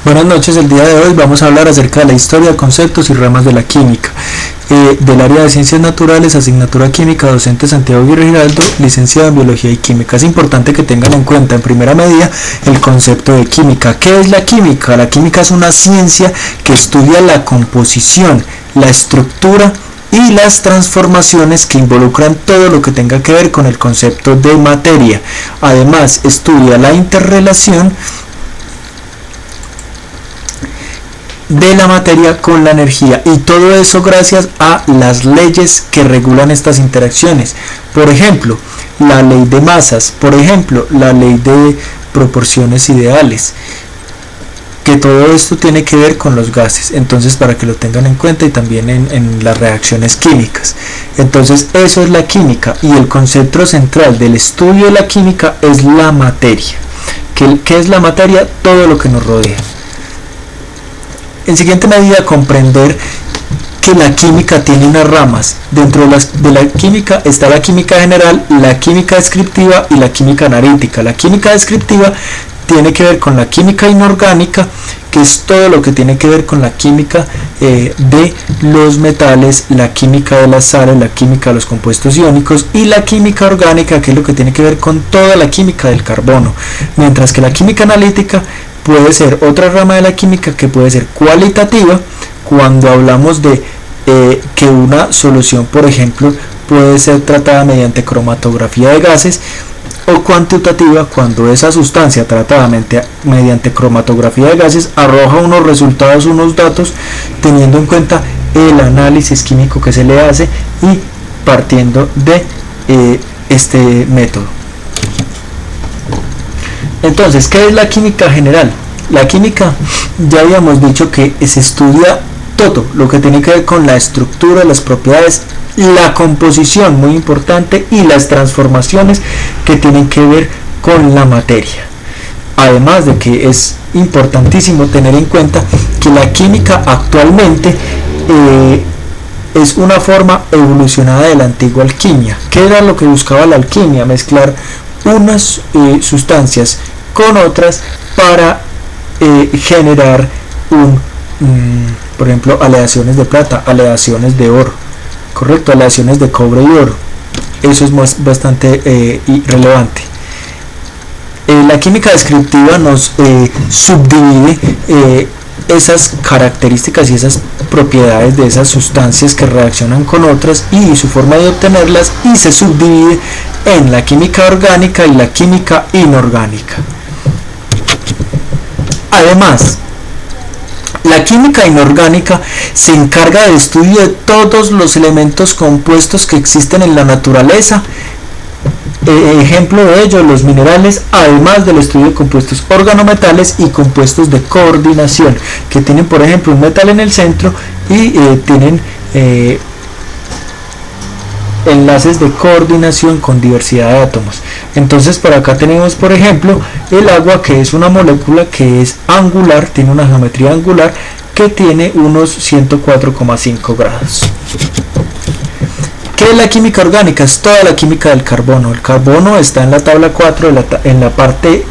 Buenas noches, el día de hoy vamos a hablar acerca de la historia, conceptos y ramas de la química. Del área de Ciencias Naturales, asignatura Química, docente Santiago Aguirre Giraldo, licenciado en Biología y Química. Es importante que tengan en cuenta en primera medida el concepto de química. ¿Qué es la química? La química es una ciencia que estudia la composición, la estructura y las transformaciones que involucran todo lo que tenga que ver con el concepto de materia. Además, estudia la interrelación de la materia con la energía, y todo eso gracias a las leyes que regulan estas interacciones. Por ejemplo, la ley de masas, por ejemplo, la ley de proporciones ideales, que todo esto tiene que ver con los gases. Entonces, para que lo tengan en cuenta, y también en las reacciones químicas. Entonces, eso es la química, y el concepto central del estudio de la química es la materia. ¿Qué es la materia? Todo lo que nos rodea. En siguiente medida, comprender que la química tiene unas ramas. Dentro de la química está la química general, la química descriptiva y la química analítica. La química descriptiva tiene que ver con la química inorgánica, que es todo lo que tiene que ver con la química de los metales, la química de las sales, la química de los compuestos iónicos, y la química orgánica, que es lo que tiene que ver con toda la química del carbono. Mientras que la química analítica puede ser otra rama de la química, que puede ser cualitativa, cuando hablamos de que una solución, por ejemplo, puede ser tratada mediante cromatografía de gases, o cuantitativa, cuando esa sustancia tratada mediante cromatografía de gases arroja unos resultados, unos datos, teniendo en cuenta el análisis químico que se le hace y partiendo de este método. Entonces, ¿qué es la química general? La química, ya habíamos dicho que se estudia todo lo que tiene que ver con la estructura, las propiedades, la composición, muy importante, y las transformaciones que tienen que ver con la materia. Además de que es importantísimo tener en cuenta que la química actualmente es una forma evolucionada de la antigua alquimia. ¿Qué era lo que buscaba la alquimia? Mezclar unas sustancias con otras para generar por ejemplo, aleaciones de plata, aleaciones de oro, correcto, aleaciones de cobre y oro. Eso es bastante relevante. La química descriptiva nos subdivide esas características y esas propiedades de esas sustancias que reaccionan con otras y su forma de obtenerlas, y se subdivide en la química orgánica y la química inorgánica. Además, la química inorgánica se encarga del estudio de todos los elementos compuestos que existen en la naturaleza. Ejemplo de ello, los minerales, además del estudio de compuestos organometales y compuestos de coordinación, que tienen, por ejemplo, un metal en el centro y tienen enlaces de coordinación con diversidad de átomos. Entonces, por acá tenemos, por ejemplo, el agua, que es una molécula que es angular, tiene una geometría angular que tiene unos 104,5 grados. ¿Qué es la química orgánica? Es toda la química del carbono. El carbono está en la tabla 4, en la parte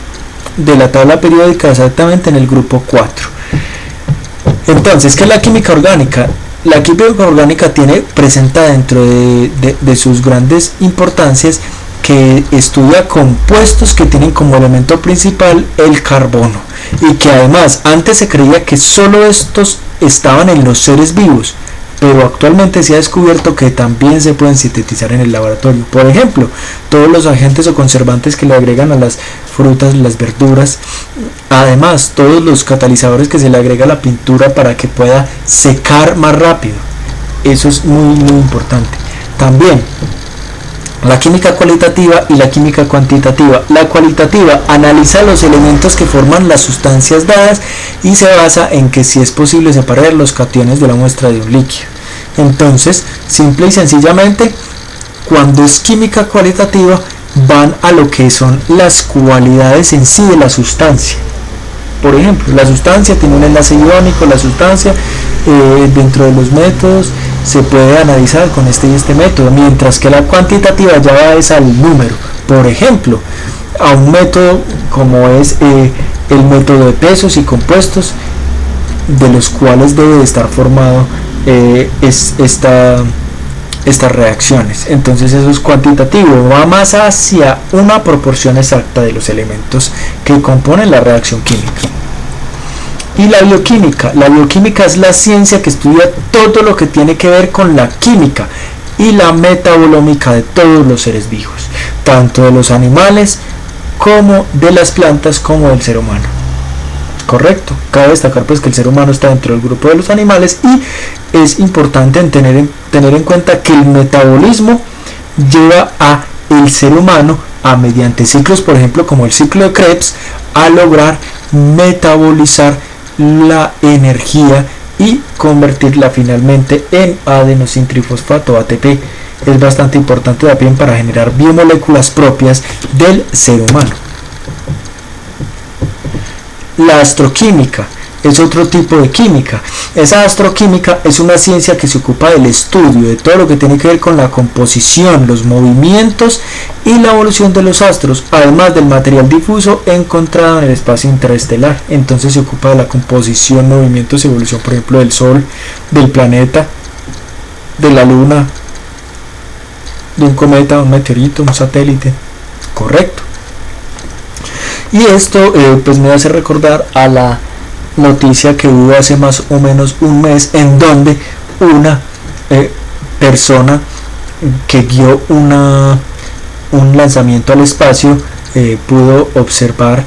de la tabla periódica, exactamente en el grupo 4. Entonces, ¿qué es la química orgánica? La química orgánica presenta dentro de sus grandes importancias que estudia compuestos que tienen como elemento principal el carbono, y que además antes se creía que solo estos estaban en los seres vivos, pero actualmente se ha descubierto que también se pueden sintetizar en el laboratorio. Por ejemplo, todos los agentes o conservantes que le agregan a las frutas, las verduras, además todos los catalizadores que se le agrega a la pintura para que pueda secar más rápido. Eso es muy importante. También la química cualitativa y la química cuantitativa. La cualitativa analiza los elementos que forman las sustancias dadas y se basa en que si es posible separar los cationes de la muestra de un líquido. Entonces, simple y sencillamente, cuando es química cualitativa, van a lo que son las cualidades en sí de la sustancia. Por ejemplo, la sustancia tiene un enlace iónico, la sustancia dentro de los métodos se puede analizar con este y este método, mientras que la cuantitativa ya va al número. Por ejemplo, a un método como es el método de pesos y compuestos de los cuales debe de estar formado estas reacciones. Entonces eso es cuantitativo, va más hacia una proporción exacta de los elementos que componen la reacción química. Y la bioquímica es la ciencia que estudia todo lo que tiene que ver con la química y la metabolómica de todos los seres vivos, tanto de los animales como de las plantas como del ser humano. Correcto, cabe destacar pues que el ser humano está dentro del grupo de los animales, y es importante tener en cuenta que el metabolismo lleva a el ser humano a, mediante ciclos, por ejemplo como el ciclo de Krebs, a lograr metabolizar la energía y convertirla finalmente en adenosintrifosfato, ATP. Es bastante importante también para generar biomoléculas propias del ser humano. La astroquímica es otro tipo de química. Esa astroquímica es una ciencia que se ocupa del estudio de todo lo que tiene que ver con la composición, los movimientos y la evolución de los astros, además del material difuso encontrado en el espacio interestelar. Entonces se ocupa de la composición, movimientos y evolución, por ejemplo, del Sol, del planeta, de la Luna, de un cometa, un meteorito, un satélite. Correcto. Y esto pues me hace recordar a la noticia que hubo hace más o menos un mes, en donde una persona que guió un lanzamiento al espacio pudo observar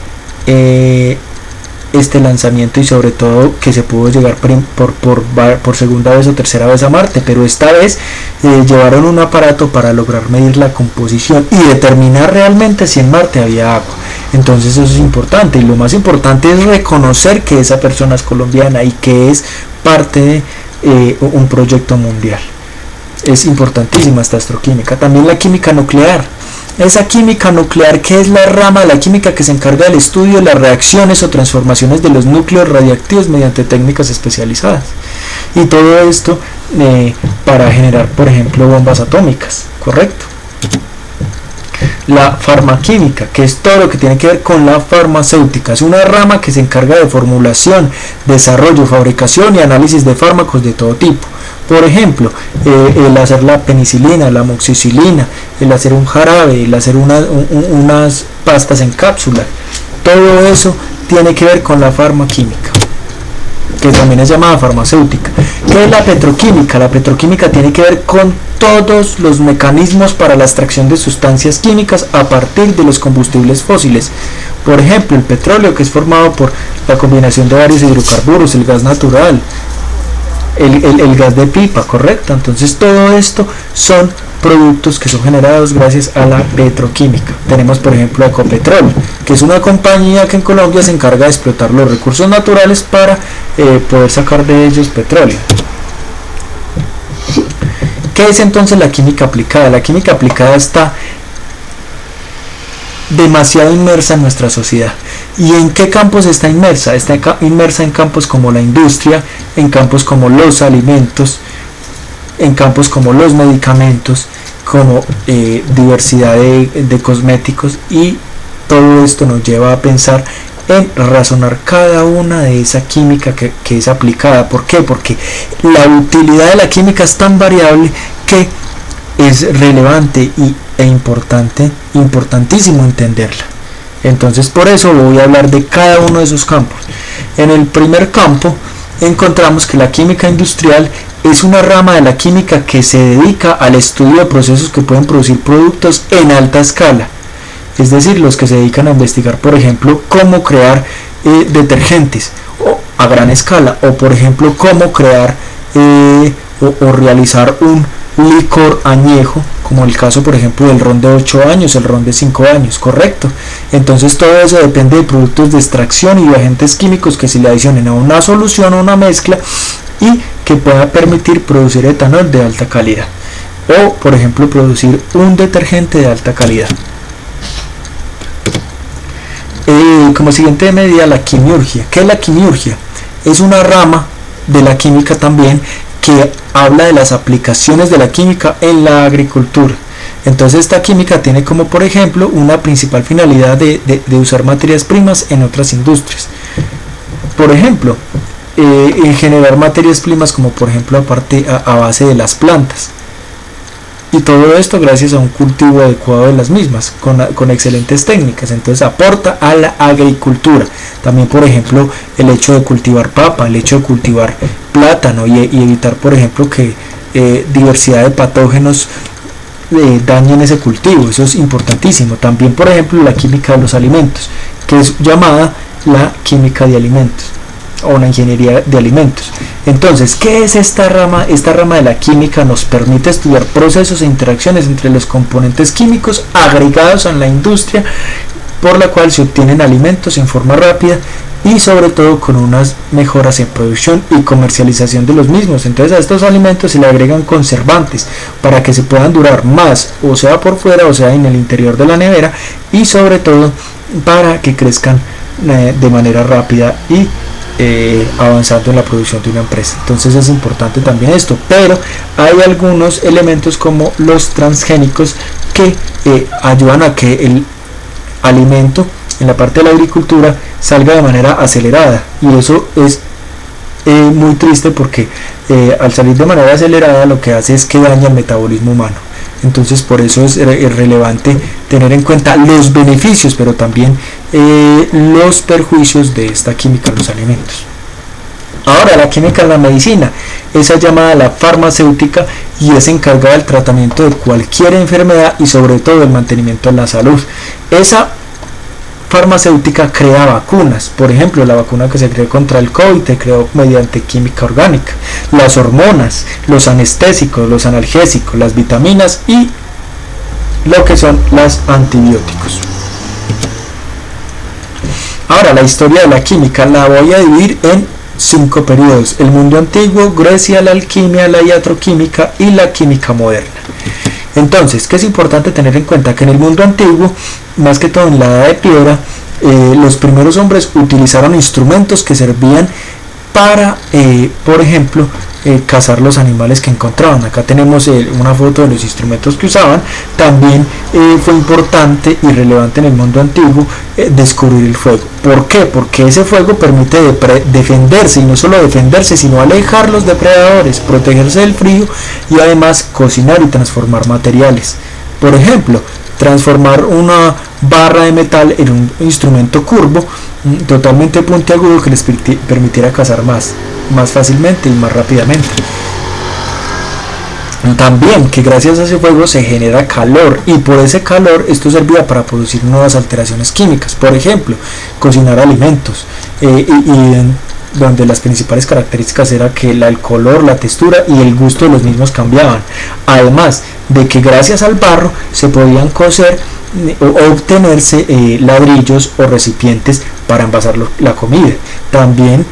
este lanzamiento, y sobre todo que se pudo llegar por segunda vez o tercera vez a Marte, pero esta vez llevaron un aparato para lograr medir la composición y determinar realmente si en Marte había agua. Entonces eso es importante, y lo más importante es reconocer que esa persona es colombiana y que es parte de un proyecto mundial. Es importantísima esta astroquímica. También la química nuclear. Esa química nuclear, que es la rama de la química que se encarga del estudio de las reacciones o transformaciones de los núcleos radiactivos mediante técnicas especializadas. Y todo esto para generar, por ejemplo, bombas atómicas. Correcto. La farmaquímica, que es todo lo que tiene que ver con la farmacéutica, es una rama que se encarga de formulación, desarrollo, fabricación y análisis de fármacos de todo tipo. Por ejemplo, el hacer la penicilina, la amoxicilina, el hacer un jarabe, el hacer unas pastas en cápsula, todo eso tiene que ver con la farmaquímica, que también es llamada farmacéutica. ¿Qué es la petroquímica? La petroquímica tiene que ver con todos los mecanismos para la extracción de sustancias químicas a partir de los combustibles fósiles. Por ejemplo, el petróleo, que es formado por la combinación de varios hidrocarburos, el gas natural, el gas de pipa, correcto. Entonces todo esto son productos que son generados gracias a la petroquímica. Tenemos por ejemplo Ecopetrol, que es una compañía que en Colombia se encarga de explotar los recursos naturales para poder sacar de ellos petróleo. ¿Qué es entonces la química aplicada? La química aplicada está demasiado inmersa en nuestra sociedad. ¿Y en qué campos está inmersa? Está inmersa en campos como la industria, en campos como los alimentos, en campos como los medicamentos, como diversidad de cosméticos, y todo esto nos lleva a pensar en razonar cada una de esa química que es aplicada. ¿Por qué? Porque la utilidad de la química es tan variable que es relevante e importantísimo entenderla. Entonces por eso voy a hablar de cada uno de esos campos. En el primer campo encontramos que la química industrial es una rama de la química que se dedica al estudio de procesos que pueden producir productos en alta escala, es decir, los que se dedican a investigar, por ejemplo, cómo crear detergentes a gran escala, o por ejemplo cómo crear o realizar un licor añejo, como el caso por ejemplo del ron de 8 años, el ron de 5 años, correcto. Entonces todo eso depende de productos de extracción y de agentes químicos que se le adicionen a una solución o una mezcla y que pueda permitir producir etanol de alta calidad, o por ejemplo producir un detergente de alta calidad. Como siguiente medida, la quimiurgia. ¿Qué es la quimiurgia? Es una rama de la química también que habla de las aplicaciones de la química en la agricultura. Entonces esta química tiene como por ejemplo una principal finalidad de usar materias primas en otras industrias. Por ejemplo, en generar materias primas como por ejemplo a base de las plantas. Y todo esto gracias a un cultivo adecuado de las mismas, con excelentes técnicas. Entonces aporta a la agricultura. También por ejemplo el hecho de cultivar papa, el hecho de cultivar plátano y evitar por ejemplo que diversidad de patógenos dañen ese cultivo. Eso es importantísimo. También por ejemplo la química de los alimentos, que es llamada la química de alimentos o la ingeniería de alimentos. Entonces, ¿qué es esta rama? Esta rama de la química nos permite estudiar procesos e interacciones entre los componentes químicos agregados en la industria, por la cual se obtienen alimentos en forma rápida y sobre todo con unas mejoras en producción y comercialización de los mismos. Entonces a estos alimentos se le agregan conservantes para que se puedan durar más, o sea por fuera o sea en el interior de la nevera, y sobre todo para que crezcan de manera rápida y avanzando en la producción de una empresa. Entonces es importante también esto, pero hay algunos elementos como los transgénicos que ayudan a que el alimento en la parte de la agricultura salga de manera acelerada, y eso es muy triste porque al salir de manera acelerada lo que hace es que daña el metabolismo humano. Entonces por eso es relevante tener en cuenta los beneficios, pero también los perjuicios de esta química en los alimentos. Ahora, la química en la medicina, esa llamada la farmacéutica, y es encargada del tratamiento de cualquier enfermedad y sobre todo el mantenimiento de la salud. Esa farmacéutica crea vacunas. Por ejemplo, la vacuna que se creó contra el COVID se creó mediante química orgánica. Las hormonas, los anestésicos, los analgésicos, las vitaminas y lo que son los antibióticos. Ahora, la historia de la química la voy a dividir en 5 periodos: el mundo antiguo, Grecia, la alquimia, la iatroquímica y la química moderna. Entonces, ¿qué es importante tener en cuenta? Que en el mundo antiguo, más que todo en la edad de piedra, los primeros hombres utilizaron instrumentos que servían para, por ejemplo, cazar los animales que encontraban. Acá tenemos una foto de los instrumentos que usaban. También fue importante y relevante en el mundo antiguo descubrir el fuego. ¿Por qué? Porque ese fuego permite defenderse, y no solo defenderse, sino alejar los depredadores, protegerse del frío y además cocinar y transformar materiales. Por ejemplo, transformar una barra de metal en un instrumento curvo totalmente puntiagudo que les permitiera cazar más fácilmente y más rápidamente. También que gracias a ese fuego se genera calor, y por ese calor esto servía para producir nuevas alteraciones químicas. Por ejemplo, cocinar alimentos, donde las principales características era que el color, la textura y el gusto de los mismos cambiaban. Además de que gracias al barro se podían cocer o obtenerse ladrillos o recipientes para envasar la comida. También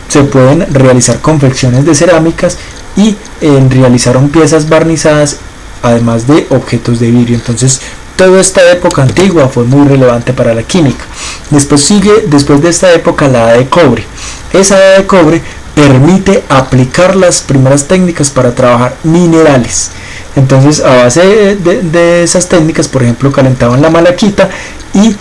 se pueden realizar confecciones de cerámicas y realizaron piezas barnizadas, además de objetos de vidrio. Entonces toda esta época antigua fue muy relevante para la química. Después de esta época la edad de cobre. Esa edad de cobre permite aplicar las primeras técnicas para trabajar minerales. Entonces a base de esas técnicas, por ejemplo, calentaban la malaquita y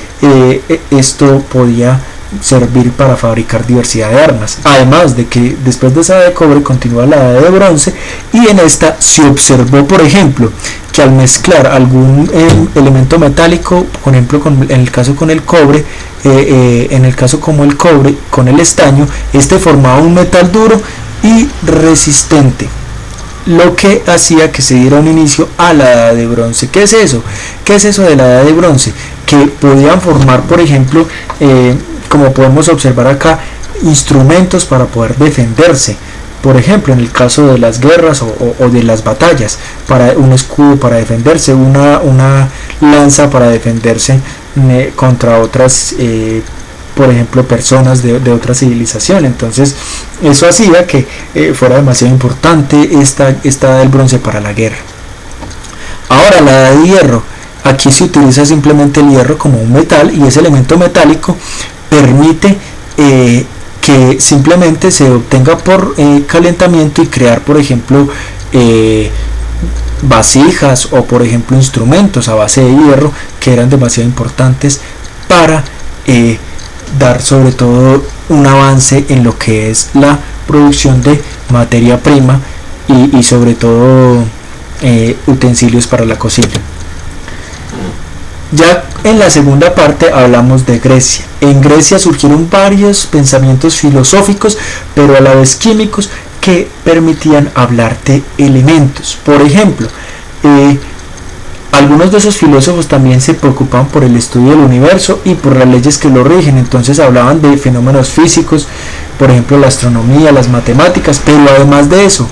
esto podía servir para fabricar diversidad de armas. Además de que después de esa edad de cobre continúa la edad de bronce, y en esta se observó, por ejemplo, que al mezclar algún elemento metálico, por ejemplo en el caso con el cobre, en el caso como el cobre con el estaño, este formaba un metal duro y resistente, lo que hacía que se diera un inicio a la edad de bronce. ¿Qué es eso? ¿Qué es eso de la edad de bronce? Que podían formar, por ejemplo, como podemos observar acá, instrumentos para poder defenderse. Por ejemplo, en el caso de las guerras o de las batallas, para un escudo para defenderse, una lanza para defenderse contra otras, por ejemplo, personas de otra civilización. Entonces eso hacía que fuera demasiado importante esta edad del bronce para la guerra. Ahora, la edad de hierro. Aquí se utiliza simplemente el hierro como un metal, y ese elemento metálico permite que simplemente se obtenga por calentamiento y crear, por ejemplo, vasijas o por ejemplo instrumentos a base de hierro que eran demasiado importantes para dar sobre todo un avance en lo que es la producción de materia prima y sobre todo utensilios para la cocina. Ya en la segunda parte hablamos de Grecia. En Grecia surgieron varios pensamientos filosóficos, pero a la vez químicos, que permitían hablar de elementos. Por ejemplo, algunos de esos filósofos también se preocupaban por el estudio del universo y por las leyes que lo rigen. Entonces hablaban de fenómenos físicos, por ejemplo la astronomía, las matemáticas, pero además de eso,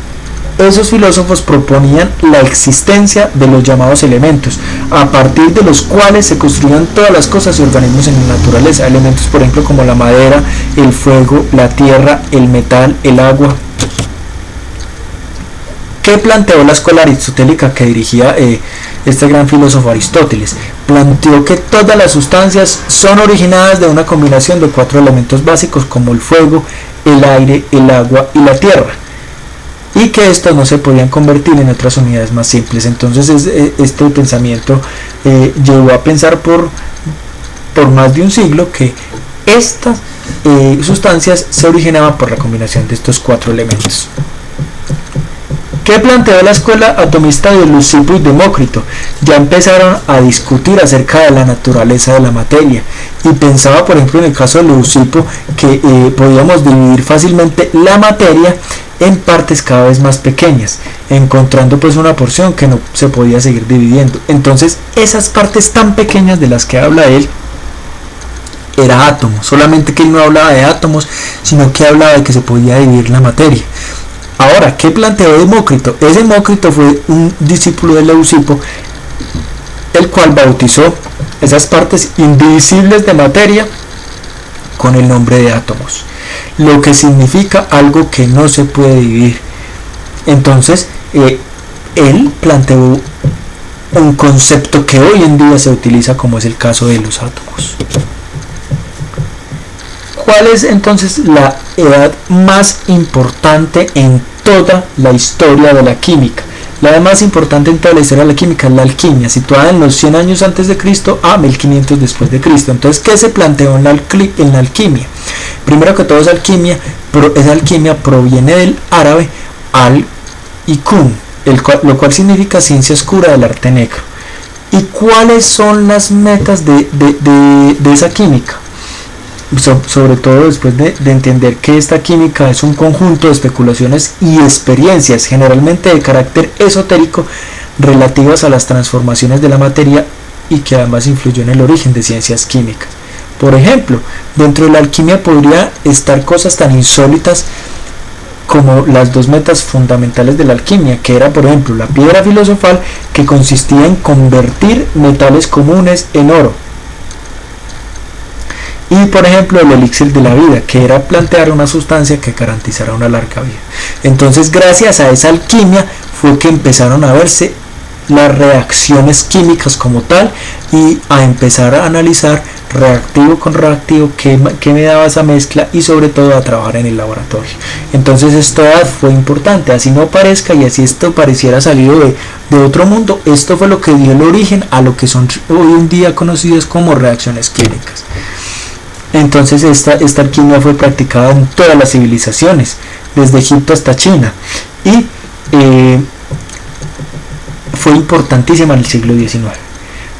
esos filósofos proponían la existencia de los llamados elementos, a partir de los cuales se construían todas las cosas y organismos en la naturaleza. Elementos, por ejemplo, como la madera, el fuego, la tierra, el metal, el agua. ¿Qué planteó la escuela aristotélica que dirigía este gran filósofo Aristóteles? Planteó que todas las sustancias son originadas de una combinación de 4 elementos básicos como el fuego, el aire, el agua y la tierra, y que estos no se podían convertir en otras unidades más simples. Entonces este pensamiento llevó a pensar por más de un siglo que estas sustancias se originaban por la combinación de estos 4 elementos. ¿Qué planteó la escuela atomista de Leucipo y Demócrito? Ya empezaron a discutir acerca de la naturaleza de la materia, y pensaba, por ejemplo, en el caso de Leucipo, que podíamos dividir fácilmente la materia en partes cada vez más pequeñas, encontrando pues una porción que no se podía seguir dividiendo. Entonces esas partes tan pequeñas de las que habla él era átomo, solamente que él no hablaba de átomos, sino que hablaba de que se podía dividir la materia. Ahora, ¿qué planteó Demócrito? Ese Demócrito fue un discípulo de Leucipo, el cual bautizó esas partes indivisibles de materia con el nombre de átomos, lo que significa algo que no se puede dividir. Entonces, él planteó un concepto que hoy en día se utiliza, como es el caso de los átomos. ¿Cuál es entonces la edad más importante en toda la historia de la química? La edad más importante en toda la historia de la química es la alquimia, situada en los 100 años antes de Cristo a 1500 después de Cristo. Entonces, ¿qué se planteó en la alquimia? Primero que todo, esa alquimia proviene del árabe al-ikun, lo cual significa ciencia oscura del arte negro. ¿Y cuáles son las metas de esa química? Sobre todo después de entender que esta química es un conjunto de especulaciones y experiencias, generalmente de carácter esotérico, relativas a las transformaciones de la materia, y que además influyó en el origen de ciencias químicas. Por ejemplo, dentro de la alquimia podría estar cosas tan insólitas como las 2 metas fundamentales de la alquimia, que era, por ejemplo, la piedra filosofal, que consistía en convertir metales comunes en oro, y por ejemplo el elixir de la vida, que era plantear una sustancia que garantizara una larga vida. Entonces, gracias a esa alquimia fue que empezaron a verse las reacciones químicas como tal, y a empezar a analizar reactivo con reactivo qué me daba esa mezcla, y sobre todo a trabajar en el laboratorio. Entonces esto fue importante, así no parezca y así esto pareciera salido de otro mundo. Esto fue lo que dio el origen a lo que son hoy en día conocidos como reacciones químicas. Entonces esta alquimia fue practicada en todas las civilizaciones, desde Egipto hasta China, y fue importantísima en el siglo XIX.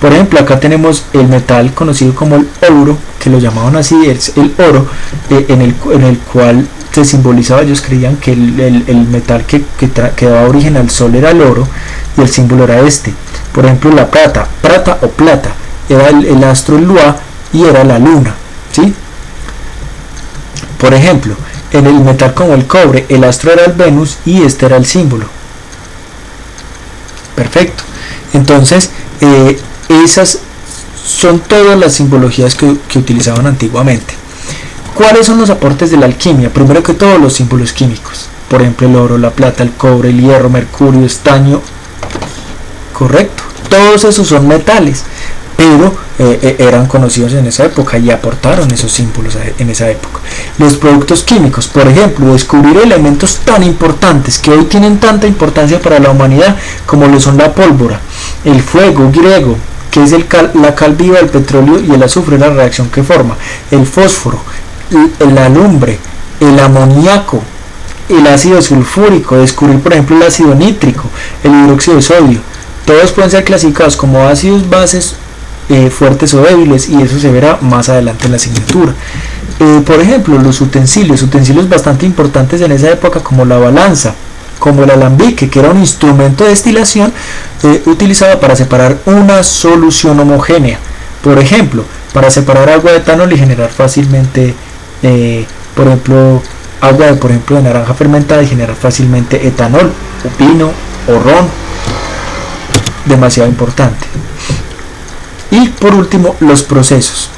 Por ejemplo, acá tenemos el metal conocido como el oro, que lo llamaban así, es el oro, en el cual se simbolizaba, ellos creían que el metal que daba origen al sol era el oro, y el símbolo era este. Por ejemplo, la plata o plata, era el astro Lua y era la luna, ¿sí? Por ejemplo, en el metal como el cobre, el astro era el Venus y este era el símbolo. Perfecto. Entonces, esas son todas las simbologías que utilizaban antiguamente. ¿Cuáles son los aportes de la alquimia? Primero que todo, los símbolos químicos. Por ejemplo, el oro, la plata, el cobre, el hierro, mercurio, estaño. Correcto. Todos esos son metales, pero eran conocidos en esa época y aportaron esos símbolos en esa época. Los productos químicos, por ejemplo, descubrir elementos tan importantes que hoy tienen tanta importancia para la humanidad como lo son la pólvora, el fuego griego, que es la cal viva, el petróleo y el azufre, la reacción que forma, el fósforo, la lumbre, el amoníaco, el ácido sulfúrico, descubrir por ejemplo el ácido nítrico, el hidróxido de sodio. Todos pueden ser clasificados como ácidos bases fuertes o débiles, y eso se verá más adelante en la asignatura. Por ejemplo, los utensilios bastante importantes en esa época, como la balanza, como el alambique, que era un instrumento de destilación utilizado para separar una solución homogénea. Por ejemplo, para separar agua de etanol y generar fácilmente, por ejemplo, agua de naranja fermentada y generar fácilmente etanol, o vino, o ron. Demasiado importante. Y por último, los procesos.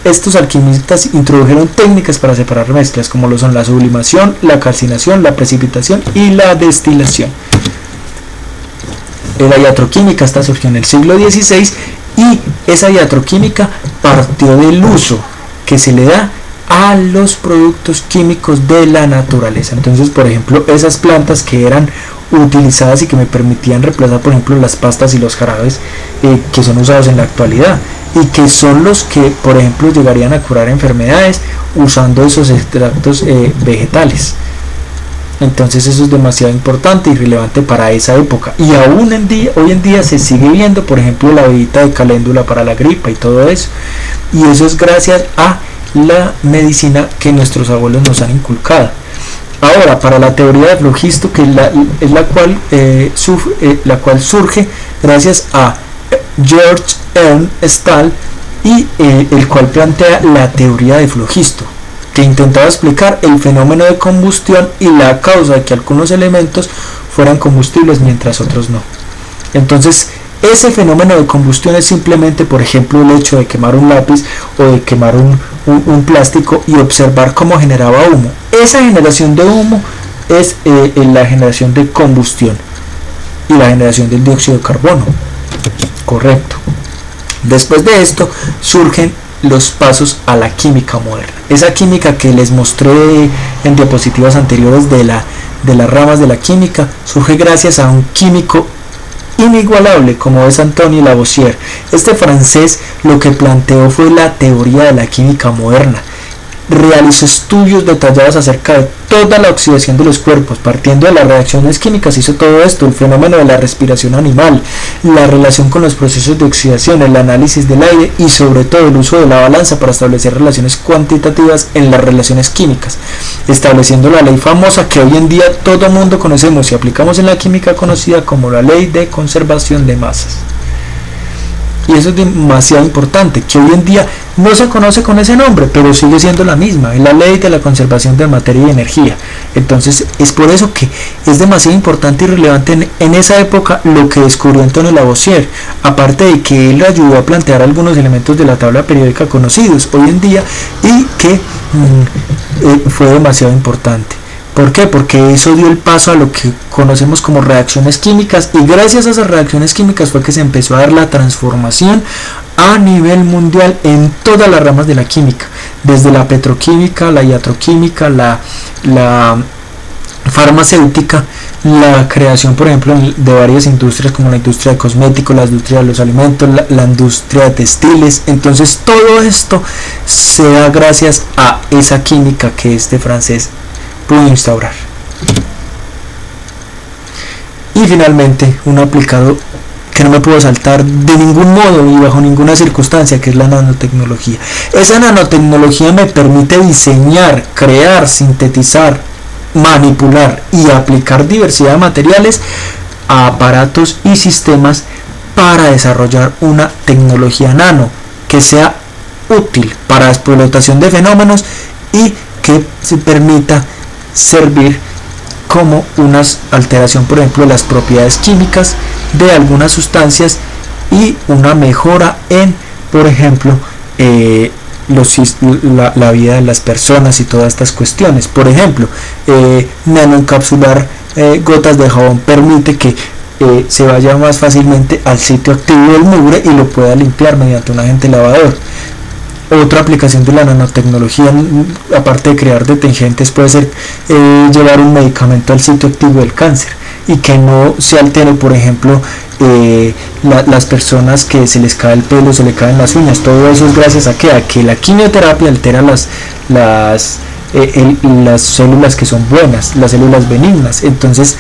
Estos alquimistas introdujeron técnicas para separar mezclas, como lo son la sublimación, la calcinación, la precipitación y la destilación. La iatroquímica surgió en el siglo XVI, y esa iatroquímica partió del uso que se le da a los productos químicos de la naturaleza. Entonces, por ejemplo, esas plantas que eran utilizadas y que me permitían reemplazar, por ejemplo, las pastas y los jarabes que son usados en la actualidad, y que son los que, por ejemplo, llegarían a curar enfermedades usando esos extractos vegetales. Entonces eso es demasiado importante y relevante para esa época, y aún hoy en día se sigue viendo, por ejemplo, la bebida de caléndula para la gripa y todo eso, y eso es gracias a la medicina que nuestros abuelos nos han inculcado. Ahora, para la teoría de flogisto, que es la cual surge gracias a George Ernst Stahl, y el cual plantea la teoría de flogisto, que intentaba explicar el fenómeno de combustión y la causa de que algunos elementos fueran combustibles mientras otros no. Entonces, ese fenómeno de combustión es simplemente, por ejemplo, el hecho de quemar un lápiz o de quemar un plástico y observar cómo generaba humo. Esa generación de humo es la generación de combustión y la generación del dióxido de carbono. Correcto. Después de esto surgen los pasos a la química moderna. Esa química que les mostré en diapositivas anteriores de las ramas de la química surge gracias a un químico inigualable como es Antoine Lavoisier. Este francés lo que planteó fue la teoría de la química moderna. Realizó estudios detallados acerca de toda la oxidación de los cuerpos, partiendo de las reacciones químicas. Hizo todo esto, el fenómeno de la respiración animal, la relación con los procesos de oxidación, el análisis del aire y sobre todo el uso de la balanza para establecer relaciones cuantitativas en las relaciones químicas, estableciendo la ley famosa que hoy en día todo mundo conocemos y aplicamos en la química, conocida como la ley de conservación de masas. Y eso es demasiado importante, que hoy en día no se conoce con ese nombre, pero sigue siendo la misma, es la ley de la conservación de materia y energía. Entonces es por eso que es demasiado importante y relevante en esa época lo que descubrió Antoine Lavoisier, aparte de que él ayudó a plantear algunos elementos de la tabla periódica conocidos hoy en día, y que fue demasiado importante. ¿Por qué? Porque eso dio el paso a lo que conocemos como reacciones químicas, y gracias a esas reacciones químicas fue que se empezó a dar la transformación a nivel mundial en todas las ramas de la química, desde la petroquímica, la iatroquímica, la farmacéutica, la creación, por ejemplo, de varias industrias como la industria de cosméticos, la industria de los alimentos, la industria de textiles. Entonces todo esto se da gracias a esa química que este francés pudo instaurar. Y finalmente, un aplicado que no me puedo saltar de ningún modo y bajo ninguna circunstancia, que es la nanotecnología. Esa nanotecnología me permite diseñar, crear, sintetizar, manipular y aplicar diversidad de materiales a aparatos y sistemas para desarrollar una tecnología nano que sea útil para la explotación de fenómenos y que se permita servir como una alteración, por ejemplo, de las propiedades químicas de algunas sustancias y una mejora en, por ejemplo, la vida de las personas y todas estas cuestiones. Por ejemplo, nanoencapsular gotas de jabón permite que se vaya más fácilmente al sitio activo del mugre y lo pueda limpiar mediante un agente lavador. Otra aplicación de la nanotecnología, aparte de crear detergentes, puede ser llevar un medicamento al sitio activo del cáncer y que no se altere, por ejemplo, las personas que se les cae el pelo, se le caen las uñas. Todo eso es gracias a que la quimioterapia altera las células que son buenas, las células benignas. Entonces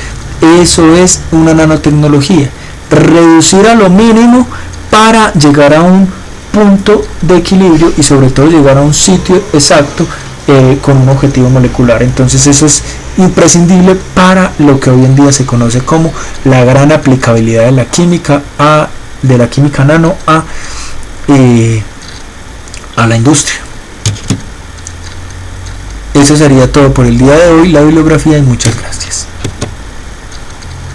eso es una nanotecnología, reducir a lo mínimo para llegar a un punto de equilibrio y sobre todo llegar a un sitio exacto con un objetivo molecular. Entonces eso es imprescindible para lo que hoy en día se conoce como la gran aplicabilidad de la química nano a la industria. Eso sería todo por el día de hoy, la bibliografía, y muchas gracias.